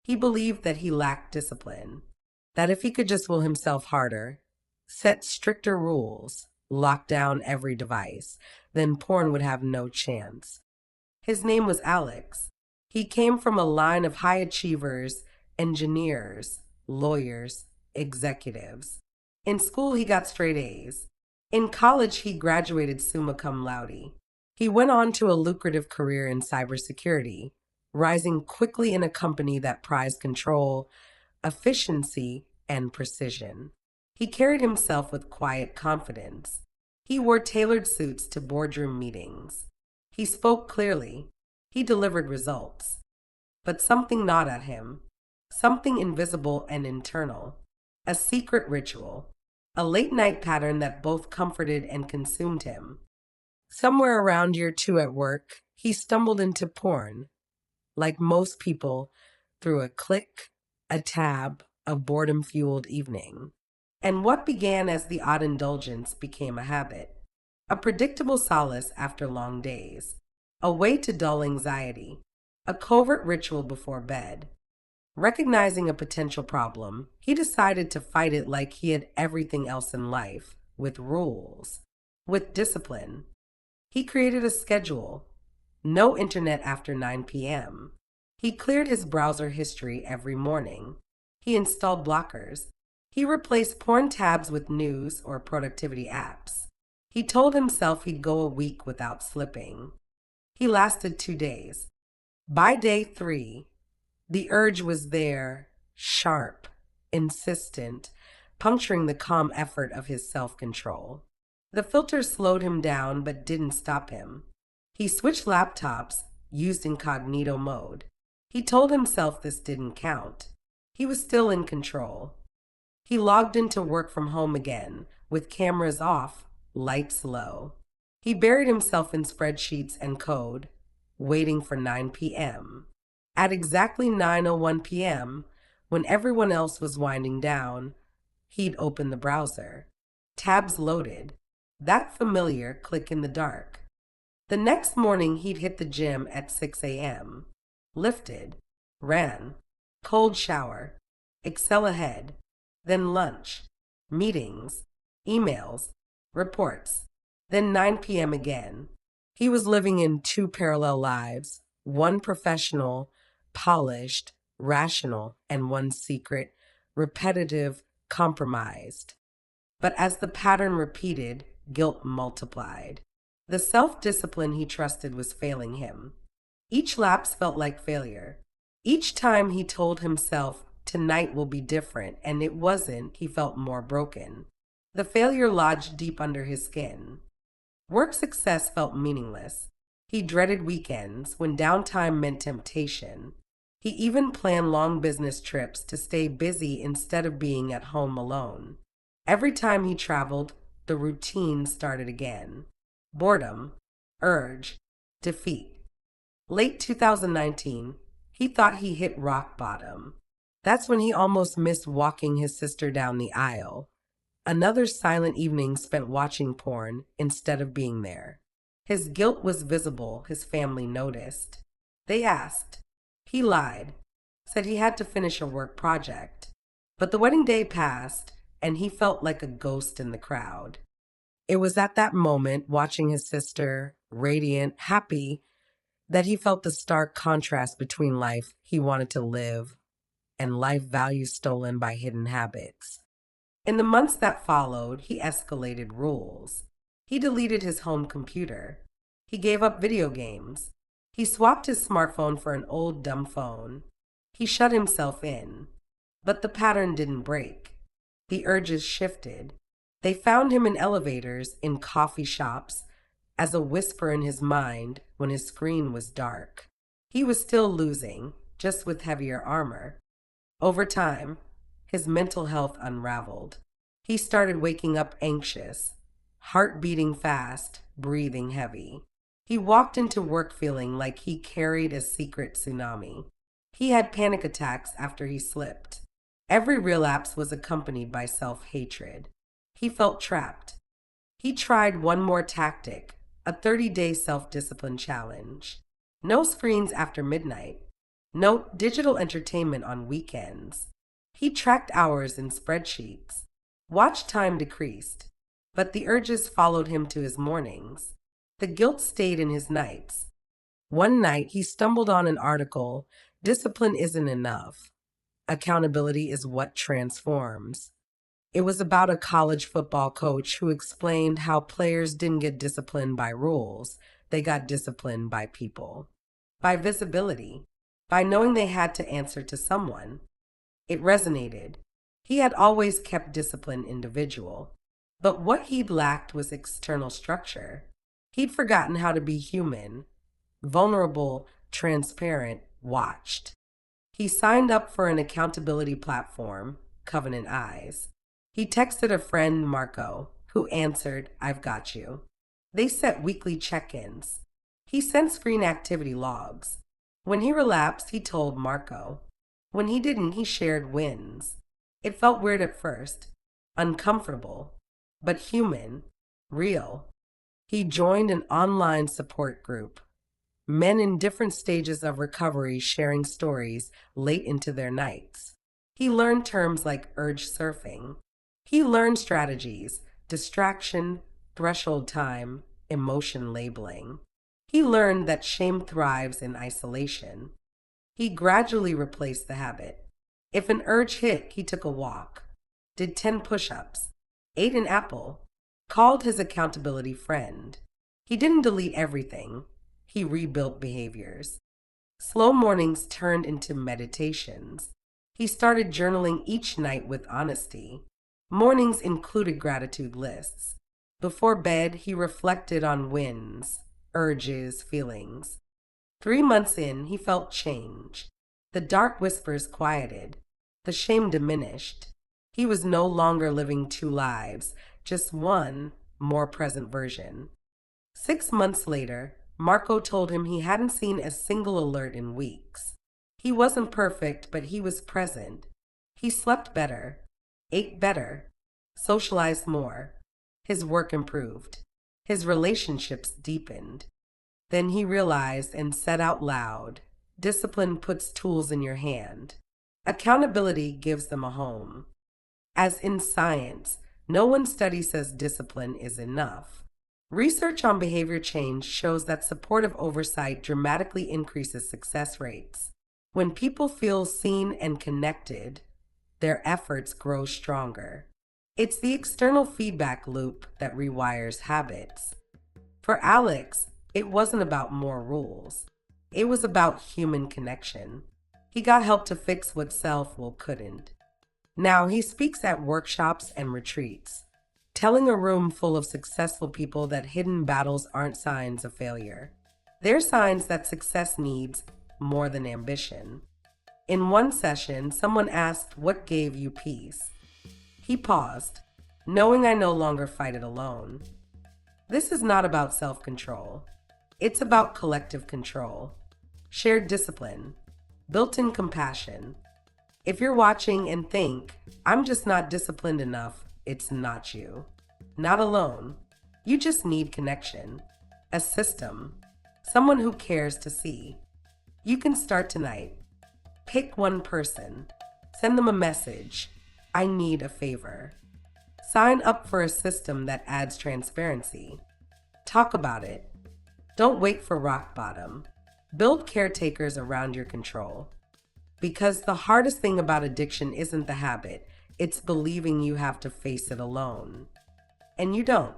He believed that he lacked discipline, that if he could just will himself harder, set stricter rules, lock down every device, then porn would have no chance. His name was Alex. He came from a line of high achievers, engineers, lawyers, executives. In school, he got straight A's. In college, he graduated summa cum laude. He went on to a lucrative career in cybersecurity, rising quickly in a company that prized control, efficiency, and precision. He carried himself with quiet confidence. He wore tailored suits to boardroom meetings. He spoke clearly. He delivered results. But something gnawed at him, something invisible and internal, a secret ritual, a late night pattern that both comforted and consumed him. Somewhere around year two at work, he stumbled into porn, like most people, through a click, a tab, a boredom fueled evening. And what began as the odd indulgence became a habit, a predictable solace after long days, a way to dull anxiety, a covert ritual before bed. Recognizing a potential problem, he decided to fight it like he had everything else in life, with rules, with discipline. He created a schedule: no internet after 9 p.m. He cleared his browser history every morning. He installed blockers. He replaced porn tabs with news or productivity apps. He told himself he'd go a week without slipping. He lasted 2 days. By day 3, the urge was there, sharp, insistent, puncturing the calm effort of his self-control. The filter slowed him down but didn't stop him. He switched laptops, used incognito mode. He told himself this didn't count. He was still in control. He logged into work from home again, with cameras off, lights low. He buried himself in spreadsheets and code, waiting for 9 p.m. At exactly 9:01 p.m., when everyone else was winding down, he'd open the browser. Tabs loaded. That familiar click in the dark. The next morning, he'd hit the gym at 6 a.m. Lifted, ran, cold shower, Excel ahead, then lunch, meetings, emails, reports, then 9 p.m. again. He was living in two parallel lives, one professional, polished, rational, and one secret, repetitive, compromised. But as the pattern repeated, guilt multiplied. The self-discipline he trusted was failing him. Each lapse felt like failure. Each time he told himself, tonight will be different, and it wasn't, he felt more broken. The failure lodged deep under his skin. Work success felt meaningless. He dreaded weekends when downtime meant temptation. He even planned long business trips to stay busy instead of being at home alone. Every time he traveled, the routine started again. Boredom, urge, defeat. Late 2019, he thought he hit rock bottom. That's when he almost missed walking his sister down the aisle. Another silent evening spent watching porn instead of being there. His guilt was visible, his family noticed. They asked. He lied, said he had to finish a work project. But the wedding day passed, and he felt like a ghost in the crowd. It was at that moment, watching his sister, radiant, happy, that he felt the stark contrast between life he wanted to live and life values stolen by hidden habits. In the months that followed, he escalated rules. He deleted his home computer. He gave up video games. He swapped his smartphone for an old dumb phone. He shut himself in. But the pattern didn't break. The urges shifted. They found him in elevators, in coffee shops, as a whisper in his mind when his screen was dark. He was still losing, just with heavier armor. Over time, his mental health unraveled. He started waking up anxious, heart beating fast, breathing heavy. He walked into work feeling like he carried a secret tsunami. He had panic attacks after he slipped. Every relapse was accompanied by self-hatred. He felt trapped. He tried one more tactic, a 30-day self-discipline challenge. No screens after midnight. No digital entertainment on weekends. He tracked hours in spreadsheets. Watch time decreased, but the urges followed him to his mornings. The guilt stayed in his nights. One night, he stumbled on an article: Discipline isn't enough. Accountability is what transforms. It was about a college football coach who explained how players didn't get disciplined by rules, they got disciplined by people, by visibility, by knowing they had to answer to someone. It resonated. He had always kept discipline individual, but what he'd lacked was external structure. He'd forgotten how to be human, vulnerable, transparent, watched. He signed up for an accountability platform, Covenant Eyes. He texted a friend, Marco, who answered, "I've got you." They set weekly check-ins. He sent screen activity logs. When he relapsed, he told Marco. When he didn't, he shared wins. It felt weird at first, uncomfortable, but human, real. He joined an online support group. Men in different stages of recovery sharing stories late into their nights. He learned terms like urge surfing. He learned strategies: distraction, threshold time, emotion labeling. He learned that shame thrives in isolation. He gradually replaced the habit. If an urge hit, he took a walk, did 10 push-ups, ate an apple, called his accountability friend. He didn't delete everything. He rebuilt behaviors. Slow mornings turned into meditations. He started journaling each night with honesty. Mornings included gratitude lists. Before bed, he reflected on wins, urges, feelings. 3 months in, he felt change. The dark whispers quieted. The shame diminished. He was no longer living two lives, just one, more present version. 6 months later, Marco told him he hadn't seen a single alert in weeks. He wasn't perfect, but he was present. He slept better, ate better, socialized more. His work improved. His relationships deepened. Then he realized and said out loud, "Discipline puts tools in your hand. Accountability gives them a home." As in science, no one study says discipline is enough. Research on behavior change shows that supportive oversight dramatically increases success rates. When people feel seen and connected, their efforts grow stronger. It's the external feedback loop that rewires habits. For Alex, it wasn't about more rules. It was about human connection. He got help to fix what self-will couldn't. Now he speaks at workshops and retreats, telling a room full of successful people that hidden battles aren't signs of failure. They're signs that success needs more than ambition. In one session, someone asked, "What gave you peace?" He paused, "Knowing I no longer fight it alone." This is not about self-control. It's about collective control, shared discipline, built-in compassion. If you're watching and think, "I'm just not disciplined enough," it's not you. Not alone. You just need connection, a system, someone who cares to see. You can start tonight. Pick one person. Send them a message. "I need a favor." Sign up for a system that adds transparency. Talk about it. Don't wait for rock bottom. Build caretakers around your control. Because the hardest thing about addiction isn't the habit, it's believing you have to face it alone. And you don't.